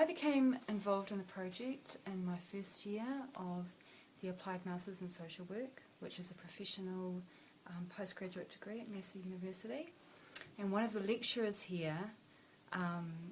I became involved in the project in my first year of the Applied Masters in Social Work, which is a professional postgraduate degree at Massey University. And one of the lecturers here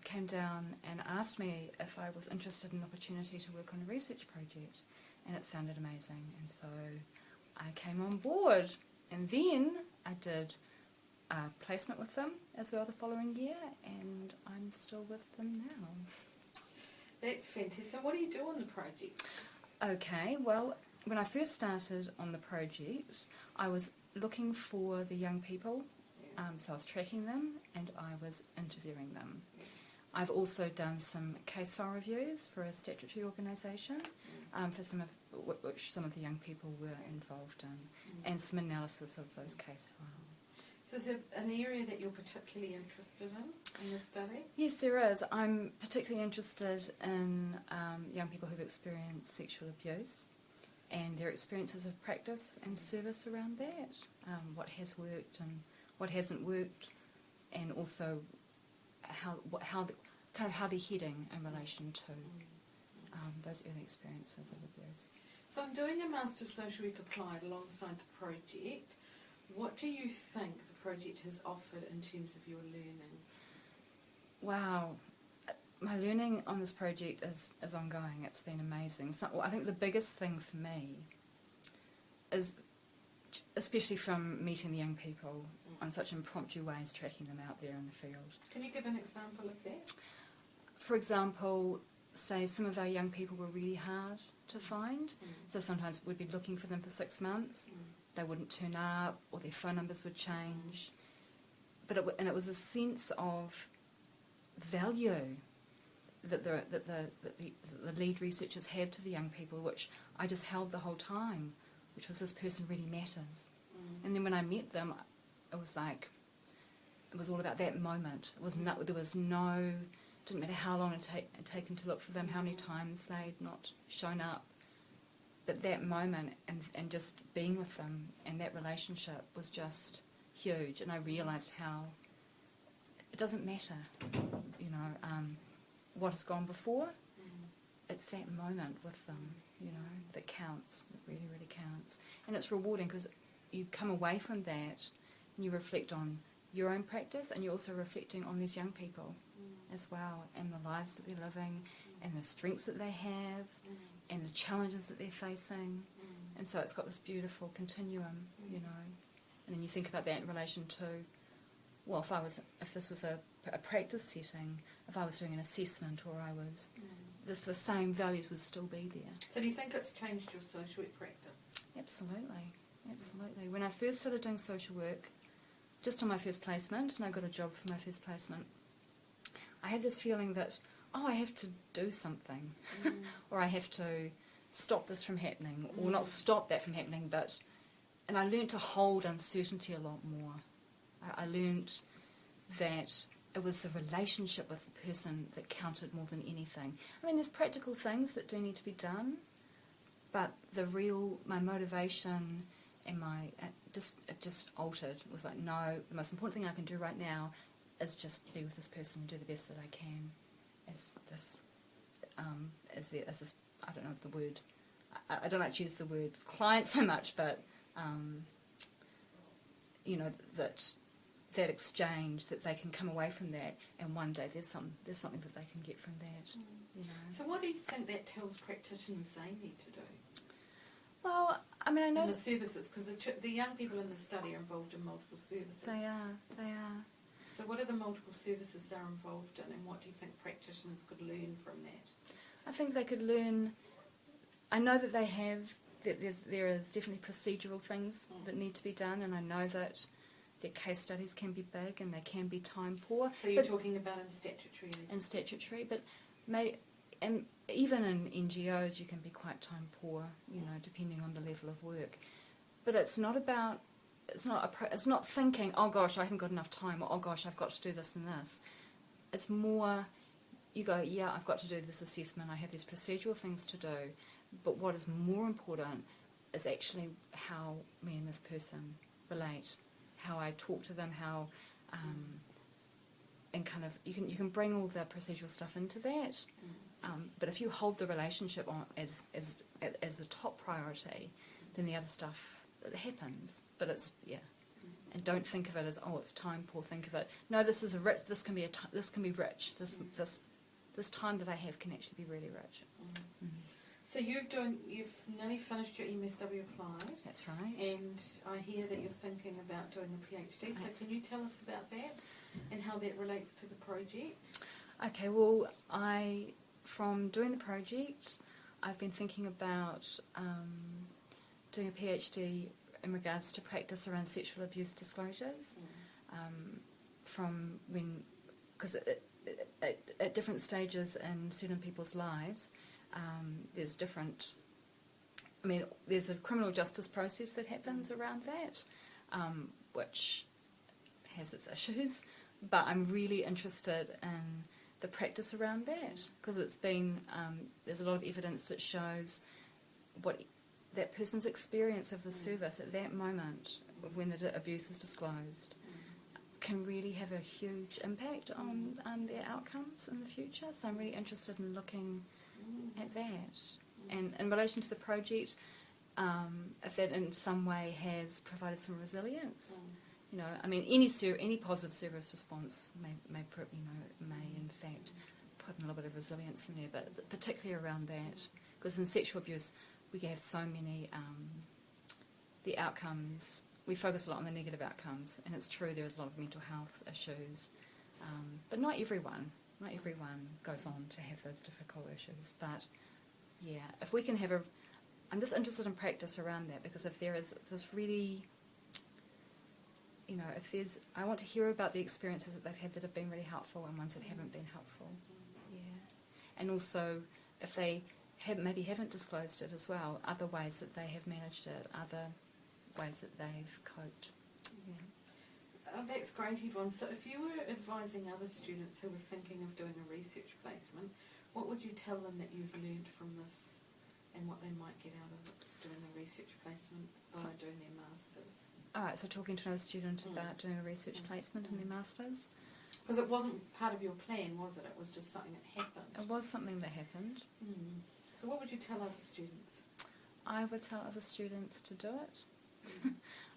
came down and asked me if I was interested in an opportunity to work on a research project, and it sounded amazing, and so I came on board. And then I did a placement with them as well the following year, and I'm still with them now. That's fantastic. So what do you do on the project? Okay, well, when I first started on the project, I was looking for the young people, so I was tracking them and I was interviewing them. I've also done some case file reviews for a statutory organisation, for which some of the young people were involved in, and some analysis of those case files. So is there an area that you're particularly interested in the study? Yes, there is. I'm particularly interested in young people who've experienced sexual abuse and their experiences of practice and service around that, what has worked and what hasn't worked, and also how they're heading in relation to those early experiences of abuse. So in doing a Master of Social Work Applied alongside the project, what do you think the project has offered in terms of your learning? Wow. My learning on this project is ongoing. It's been amazing. So, I think the biggest thing for me is, especially from meeting the young people on such impromptu ways, tracking them out there in the field. Can you give an example of that? For example, say some of our young people were really hard to find, so sometimes we'd be looking for them for 6 months. They wouldn't turn up, or their phone numbers would change. But it was a sense of value that the lead researchers have to the young people, which I just held the whole time, which was, this person really matters. And then when I met them, it was like, it was all about that moment. It was didn't matter how long it had taken to look for them, how many times they'd not shown up. But that moment and just being with them and that relationship was just huge. And I realised how it doesn't matter, what has gone before. It's that moment with them, that counts. It really, really counts. And it's rewarding because you come away from that and you reflect on your own practice, and you're also reflecting on these young people as well, and the lives that they're living, and the strengths that they have, and the challenges that they're facing. And so it's got this beautiful continuum, And then you think about that in relation to, well, if this was a practice setting, if I was doing an assessment, or I was, the same values would still be there. So do you think it's changed your social work practice? Absolutely, absolutely. When I first started doing social work, just on my first placement, and I got a job for my first placement, I had this feeling that, I have to do something, or I have to stop this from happening, or not stop that from happening, and I learnt to hold uncertainty a lot more. I learnt that it was the relationship with the person that counted more than anything. I mean, there's practical things that do need to be done, but my motivation and it just altered. It was like, no, the most important thing I can do right now is just be with this person and do the best that I can. As this, I don't know the word. I don't like to use the word client so much, but that exchange, that they can come away from that, and one day there's something that they can get from that. So what do you think that tells practitioners they need to do? Well, I mean, I know the services, because the young people in the study are involved in multiple services. They are. So what are the multiple services they're involved in, and what do you think practitioners could learn from that? I think they could learn, I know that there is definitely procedural things that need to be done, and I know that their case studies can be big and they can be time poor. So you're talking about in statutory? In statutory, but even in NGOs you can be quite time poor, depending on the level of work. But it's not thinking, oh gosh, I haven't got enough time, or oh gosh, I've got to do this and this. It's more, you go, yeah, I've got to do this assessment, I have these procedural things to do, but what is more important is actually how me and this person relate, how I talk to them, how and kind of you can bring all the procedural stuff into that, but if you hold the relationship on as the top priority, then the other stuff happens. But it's and don't think of it as it's time poor. Think of it, no, this is this can be rich. This time that I have can actually be really rich. So you've nearly finished your MSW applied. That's right. And I hear that you're thinking about doing a PhD. So can you tell us about that and how that relates to the project? Okay, well, from doing the project, I've been thinking about doing a PhD in regards to practice around sexual abuse disclosures, because at different stages in certain people's lives, there's a criminal justice process that happens around that, which has its issues, but I'm really interested in the practice around that, because it's been, there's a lot of evidence that shows what that person's experience of the service at that moment of when the abuse is disclosed can really have a huge impact on their outcomes in the future. So I'm really interested in looking at that. And in relation to the project, if that in some way has provided some resilience, any positive service response may in fact put in a little bit of resilience in there, but particularly around that, because in sexual abuse we have so many the outcomes. We focus a lot on the negative outcomes, and it's true there is a lot of mental health issues, but not everyone goes on to have those difficult issues. But if we can have I'm just interested in practice around that, because if there is this really, I want to hear about the experiences that they've had that have been really helpful and ones that haven't been helpful. And also if they maybe haven't disclosed it as well, other ways that they have managed it, other ways that they've coped. That's great, Yvonne. So if you were advising other students who were thinking of doing a research placement, what would you tell them that you've learned from this and what they might get out of it, doing a research placement by doing their masters? Alright, so talking to another student about doing a research placement in their masters. Because it wasn't part of your plan, was it? It was just something that happened. It was something that happened. So what would you tell other students? I would tell other students to do it.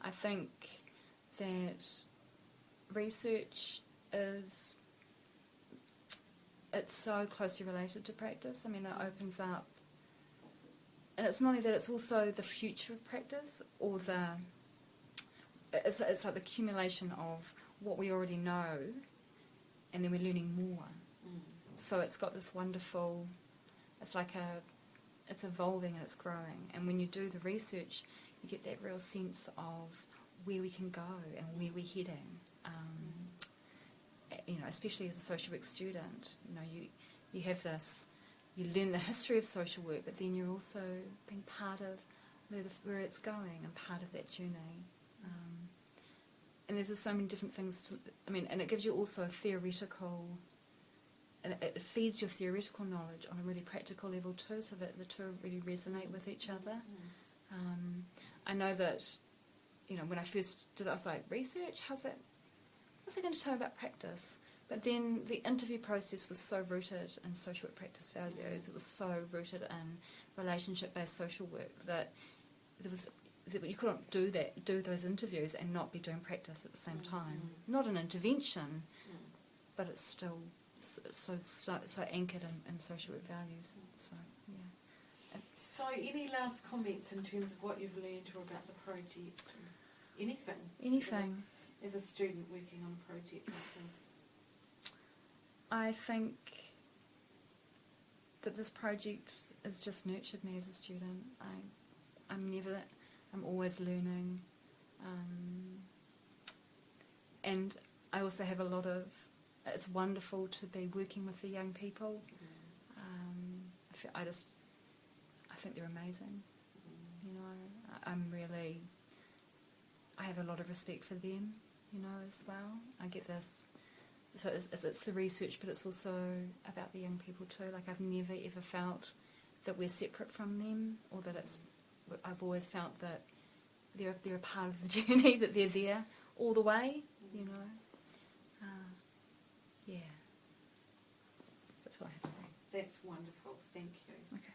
I think that research it's so closely related to practice. It opens up, and it's not only that, it's also the future of practice, or it's like the accumulation of what we already know, and then we're learning more. So it's got this wonderful, it's evolving and it's growing, and when you do the research you get that real sense of where we can go and where we're heading. Especially as a social work student, you have this, you learn the history of social work, but then you're also being part of where it's going and part of that journey. And there's just so many different things and it gives you also a theoretical, and it feeds your theoretical knowledge on a really practical level too, so that the two really resonate with each other. I know that, when I first did it, I was like, research? What's it going to tell about practice? But then the interview process was so rooted in social work practice values, it was so rooted in relationship-based social work that you couldn't do those interviews and not be doing practice at the same time. Not an intervention, but it's still so anchored in social work values. So any last comments in terms of what you've learned or about the project? Anything. As a student working on a project like this? I think that this project has just nurtured me as a student. I'm always learning, and I also have it's wonderful to be working with the young people. I think they're amazing. I have a lot of respect for them, as well. I get this. So it's the research, but it's also about the young people too. Like, I've never ever felt that we're separate from them, or that I've always felt that they're a part of the journey, that they're there all the way, That's what I have to say. That's wonderful. Thank you. Okay.